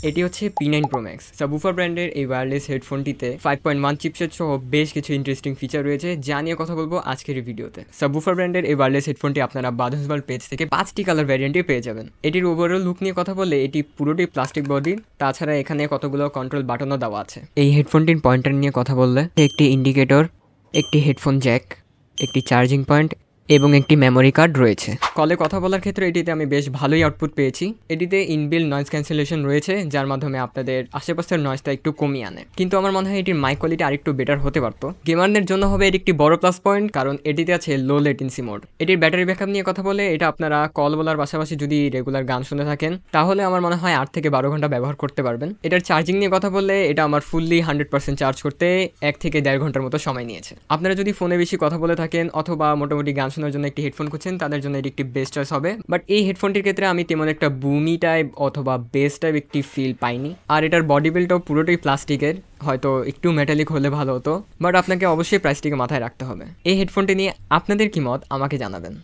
এটি হচ্ছে P9 Pro Max subwoofer ব্র্যান্ডের এই ওয়্যারলেস হেডফোনটিতে 5.1 চিপসেট সহ বেশ কিছু ইন্টারেস্টিং ফিচার রয়েছে যা নিয়ে কথা বলবো আজকের এই ভিডিওতে। সাবউফার ব্র্যান্ডের এই ওয়্যারলেস হেডফোনটি আপনারা বাদুস ওয়ার্ল্ড পেজ থেকে 5টি কালার ভ্যারিয়েন্টে পেয়ে যাবেন। এটির ওভারঅল লুক নিয়ে কথা বললে এটি পুরোটি প্লাস্টিক বডির, তাছাড়া এখানে কতগুলো কন্ট্রোল বাটনও দেওয়া আছে। এই হেডফোনটির পয়েন্টার নিয়ে কথা বললে একটি ইন্ডিকেটর, একটি হেডফোন জ্যাক, একটি চার্জিং পয়েন্ট এবং একটি মেমোরি কার্ড রয়েছে। কলে কথা বলার ক্ষেত্রে এটিতে আমি বেশ ভালোই আউটপুট পেয়েছি। এটিতে ইনবিল্ট নয়েজ ক্যান্সেলেশন রয়েছে যার মাধ্যমে আপনাদের আশেপাশের নয়েজটা একটু কমিয়ে আনে, কিন্তু আমার মনে হয় এটির মাইক কোয়ালিটি আরেকটু বেটার হতে পারতো। গেমারদের জন্য হবে এটি একটি বড় প্লাস পয়েন্ট, কারণ এটিতে আছে লো লেটেন্সি মোড। এটির ব্যাটারি ব্যাকআপ নিয়ে কথা বলে এটা আপনারা কল বলার পাশাপাশি যদি রেগুলার গান শুনে থাকেন তাহলে আমার মনে হয় 8 থেকে 12 ঘন্টা ব্যবহার করতে পারবেন। এটার চার্জিং নিয়ে কথা বললে এটা আমার ফুললি 100% চার্জ করতে 1 থেকে 1.5 ঘন্টার মতো সময় নিয়েছে। আপনারা যদি ফোনে বেশি কথা বলে থাকেন অথবা মোটামুটি গান শোনার জন্য একটি হেডফোন তাদের জন্য এটি একটি বেস্ট চয়েস হবে। বাট এই হেডফোনটির ক্ষেত্রে আমি তেমন একটা বুমি টাইপ অথবা বেস টাইপ একটি ফিল পাইনি। আর এটার বডি বিল্ডটাও পুরোটাই প্লাস্টিকের, হয়তো একটু মেটালিক হলে ভালো হতো, বাট আপনাকে অবশ্যই প্রাইসটিকে মাথায় রাখতে হবে। এই হেডফোনটি নিয়ে আপনাদের কি মত আমাকে জানাবেন।